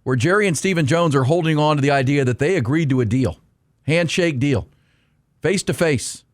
where Jerry and Stephen Jones are holding on to the idea that they agreed to a deal, handshake deal, face-to-face,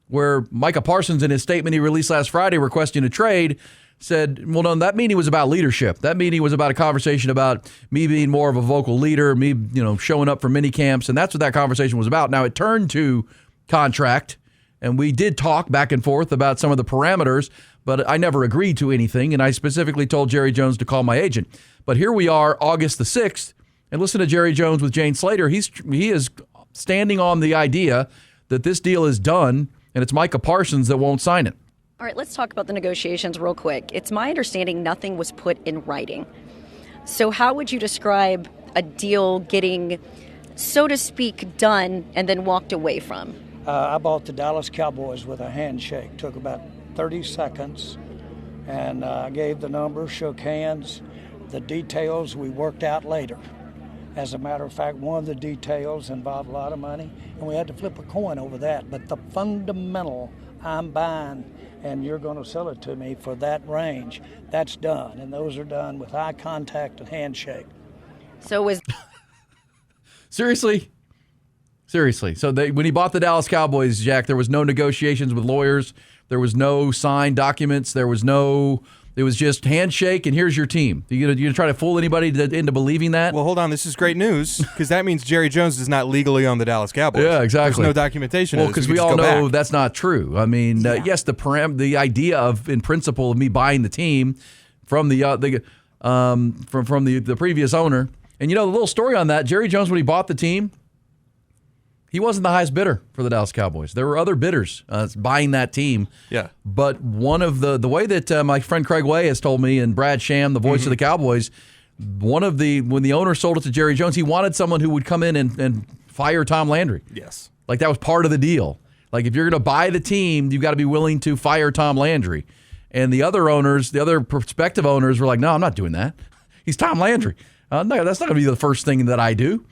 where Micah Parsons in his statement he released last Friday requesting a trade said, well, no, that meeting was about leadership. That meeting was about a conversation about me being more of a vocal leader, me, showing up for mini camps, and that's what that conversation was about. Now, it turned to contract, and we did talk back and forth about some of the parameters, but I never agreed to anything, and I specifically told Jerry Jones to call my agent. But here we are, August the 6th, and listen to Jerry Jones with Jane Slater. He is standing on the idea that this deal is done, and it's Micah Parsons that won't sign it. All right, let's talk about the negotiations real quick. It's my understanding nothing was put in writing. So how would you describe a deal getting, so to speak, done and then walked away from? I bought the Dallas Cowboys with a handshake. Took about 30 seconds, and I gave the number, shook hands. The details we worked out later. As a matter of fact, one of the details involved a lot of money, and we had to flip a coin over that. But the fundamental, I'm buying, and you're going to sell it to me for that range, that's done. And those are done with eye contact and handshake. So is Seriously? So when he bought the Dallas Cowboys, Jack, there was no negotiations with lawyers. There was no signed documents. It was just handshake, and here's your team. You gonna try to fool anybody into believing that? Well, hold on. This is great news, because that means Jerry Jones does not legally own the Dallas Cowboys. Yeah, exactly. There's no documentation. Well, because we all know that's not true. I mean, yes, the idea of, in principle, of me buying the team from the previous owner, and the little story on that, Jerry Jones, when he bought the team, he wasn't the highest bidder for the Dallas Cowboys. There were other bidders buying that team. Yeah. But one of the way that my friend Craig Way has told me, and Brad Sham, the voice of the Cowboys, when the owner sold it to Jerry Jones, he wanted someone who would come in and fire Tom Landry. Yes. Like that was part of the deal. Like if you're going to buy the team, you've got to be willing to fire Tom Landry. And the other owners, the other prospective owners were like, no, I'm not doing that. He's Tom Landry. No, that's not going to be the first thing that I do.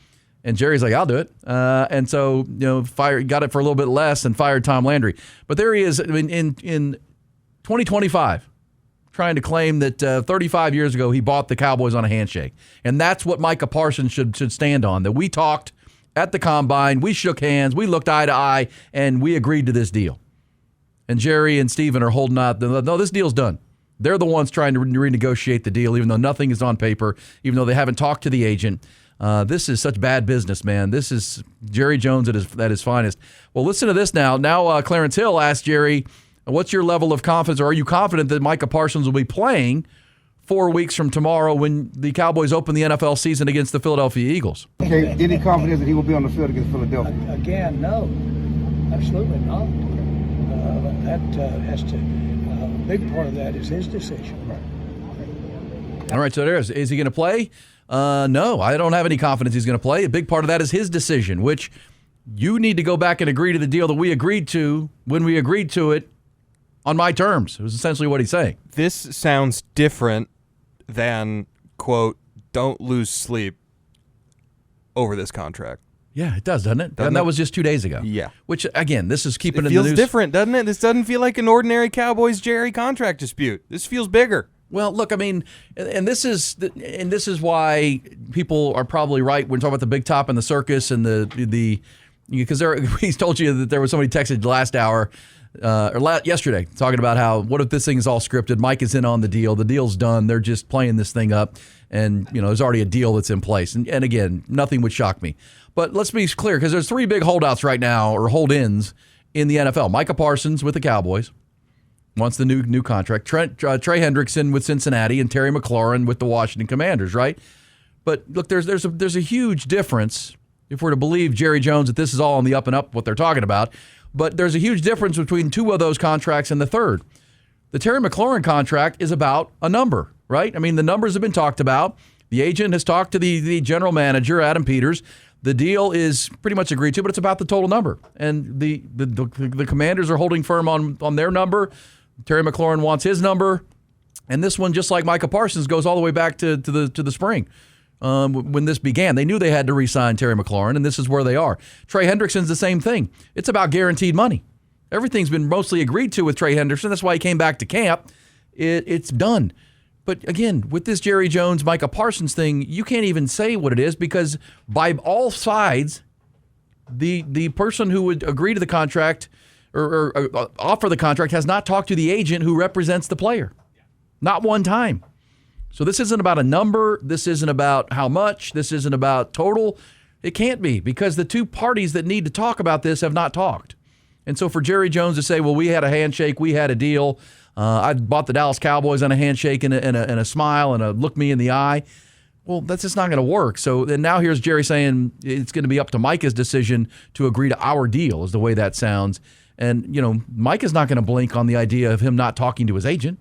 And Jerry's like, I'll do it. And so, got it for a little bit less and fired Tom Landry. But there he is in 2025 trying to claim that 35 years ago he bought the Cowboys on a handshake. And that's what Micah Parsons should stand on, that we talked at the Combine, we shook hands, we looked eye to eye, and we agreed to this deal. And Jerry and Stephen are holding out. No, this deal's done. They're the ones trying to renegotiate the deal, even though nothing is on paper, even though they haven't talked to the agent. This is such bad business, man. This is Jerry Jones at his finest. Well, listen to this now. Now, Clarence Hill asked Jerry, what's your level of confidence, or are you confident that Micah Parsons will be playing 4 weeks from tomorrow when the Cowboys open the NFL season against the Philadelphia Eagles? Okay, any confidence that he will be on the field against Philadelphia? Again, no, absolutely not. That has to, a big part of that is his decision. All right, so is he going to play? No, I don't have any confidence he's going to play. A big part of that is his decision, which you need to go back and agree to the deal that we agreed to when we agreed to it on my terms. It was essentially what he's saying. This sounds different than, quote, don't lose sleep over this contract. Yeah, it does, doesn't it? And that was just 2 days ago. Yeah. Which, again, this is keeping it in the news. feels different, doesn't it? This doesn't feel like an ordinary Cowboys-Jerry contract dispute. This feels bigger. Well, look, I mean, and this is why people are probably right when talking about the big top and the circus and the because he's told you that there was somebody texted last hour or yesterday talking about how what if this thing is all scripted? Mike is in on the deal. The deal's done. They're just playing this thing up, and there's already a deal that's in place. And again, nothing would shock me. But let's be clear, because there's three big holdouts right now, or hold-ins in the NFL. Micah Parsons with the Cowboys wants the new contract. Trey Hendrickson with Cincinnati, and Terry McLaurin with the Washington Commanders, right? But look, there's a huge difference, if we're to believe Jerry Jones, that this is all on the up and up, what they're talking about. But there's a huge difference between two of those contracts and the third. The Terry McLaurin contract is about a number, right? I mean, the numbers have been talked about. The agent has talked to the general manager, Adam Peters. The deal is pretty much agreed to, but it's about the total number. And the Commanders are holding firm on their number. Terry McLaurin wants his number. And this one, just like Micah Parsons, goes all the way back to the spring when this began. They knew they had to re-sign Terry McLaurin, and this is where they are. Trey Hendrickson's the same thing. It's about guaranteed money. Everything's been mostly agreed to with Trey Hendrickson. That's why he came back to camp. It's done. But again, with this Jerry Jones, Micah Parsons thing, you can't even say what it is because by all sides, the person who would agree to the contract or offer the contract has not talked to the agent who represents the player. Not one time. So this isn't about a number. This isn't about how much. This isn't about total. It can't be because the two parties that need to talk about this have not talked. And so for Jerry Jones to say, well, we had a handshake, we had a deal, I bought the Dallas Cowboys on a handshake and a smile and a look me in the eye. Well, that's just not going to work. So then now here's Jerry saying it's going to be up to Micah's decision to agree to our deal is the way that sounds. And, Micah's not going to blink on the idea of him not talking to his agent.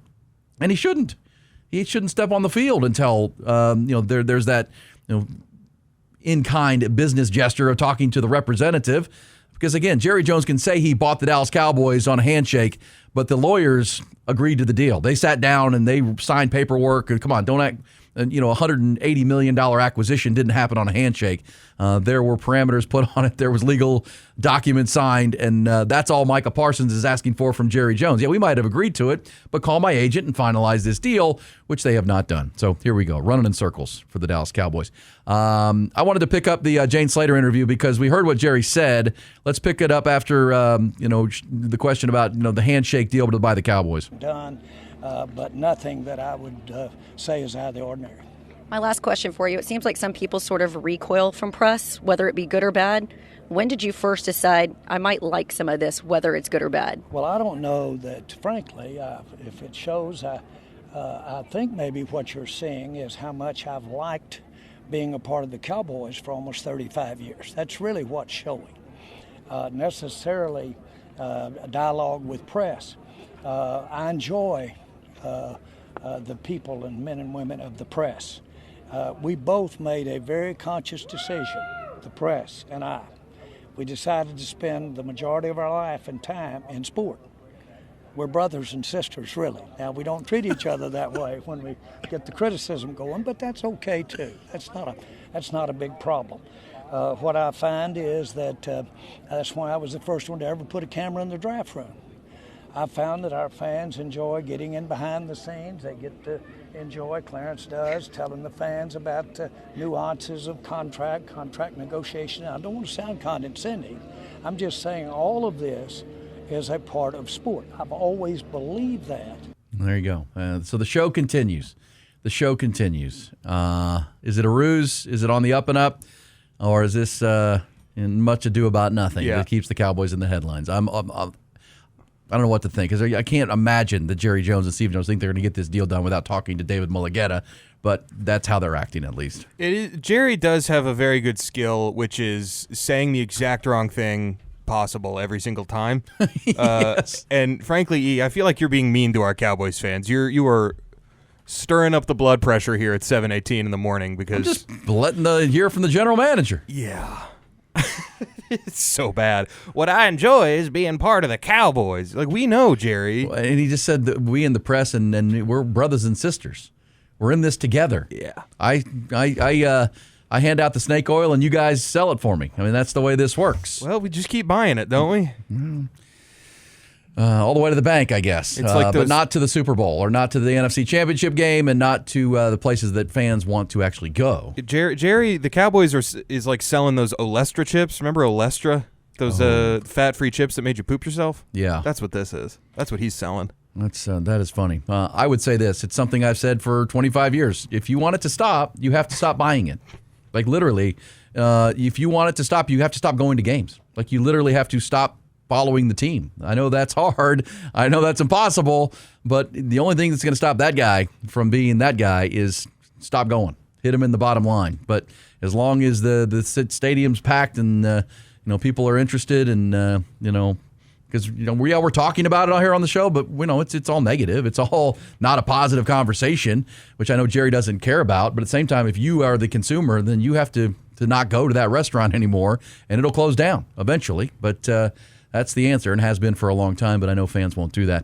And he shouldn't. He shouldn't step on the field until, there's that, in-kind business gesture of talking to the representative. Because, again, Jerry Jones can say he bought the Dallas Cowboys on a handshake, but the lawyers agreed to the deal. They sat down and they signed paperwork. And come on, don't act. $180 million acquisition didn't happen on a handshake. There were parameters put on it. There was legal documents signed, and that's all Micah Parsons is asking for from Jerry Jones. Yeah, we might have agreed to it, but call my agent and finalize this deal, which they have not done. So here we go, running in circles for the Dallas Cowboys. I wanted to pick up the Jane Slater interview because we heard what Jerry said. Let's pick it up after the question about the handshake deal to buy the Cowboys. Done. But nothing that I would say is out of the ordinary. My last question for you. It seems like some people sort of recoil from press, whether it be good or bad. When did you first decide I might like some of this, whether it's good or bad? Well, I don't know that, frankly, if it shows, I think maybe what you're seeing is how much I've liked being a part of the Cowboys for almost 35 years. That's really what's showing. Necessarily a dialogue with press. I enjoy the people and men and women of the press. We both made a very conscious decision, the press and I. We decided to spend the majority of our life and time in sport. We're brothers and sisters, really. Now, we don't treat each other that way when we get the criticism going, but that's okay, too. That's not a big problem. What I find is that that's why I was the first one to ever put a camera in the draft room. I found that our fans enjoy getting in behind the scenes. They get to enjoy, Clarence does, telling the fans about nuances of contract negotiation. I don't want to sound condescending. I'm just saying all of this is a part of sport. I've always believed that. There you go. So the show continues. The show continues. Is it a ruse? Is it on the up and up? Or is this in much ado about nothing that keeps the Cowboys in the headlines? I don't know what to think because I can't imagine that Jerry Jones and Steve Jones think they're going to get this deal done without talking to David Mulligetta, but that's how they're acting at least. Jerry does have a very good skill, which is saying the exact wrong thing possible every single time. Yes. And frankly, E, I feel like you're being mean to our Cowboys fans. You are stirring up the blood pressure here at 7:18 in the morning because I'm just letting hear from the general manager. Yeah. It's so bad. What I enjoy is being part of the Cowboys. Like, we know, Jerry. And he just said that we in the press and we're brothers and sisters. We're in this together. Yeah. I hand out the snake oil and you guys sell it for me. I mean, that's the way this works. Well, we just keep buying it, don't we? All the way to the bank, I guess. It's like but not to the Super Bowl or not to the NFC Championship game and not to the places that fans want to actually go. Jerry, the Cowboys is like selling those Olestra chips. Remember Olestra? Those fat-free chips that made you poop yourself? Yeah. That's what this is. That's what he's selling. That is funny. I would say this. It's something I've said for 25 years. If you want it to stop, you have to stop buying it. Like literally, if you want it to stop, you have to stop going to games. Like you literally have to stop following the team. I know that's hard. I know that's impossible. But the only thing that's going to stop that guy from being that guy is stop going. Hit him in the bottom line. But as long as the stadium's packed and people are interested and because we're talking about it here on the show, but it's all negative. It's all not a positive conversation, which I know Jerry doesn't care about. But at the same time, if you are the consumer, then you have to not go to that restaurant anymore, and it'll close down eventually. But that's the answer and has been for a long time, but I know fans won't do that.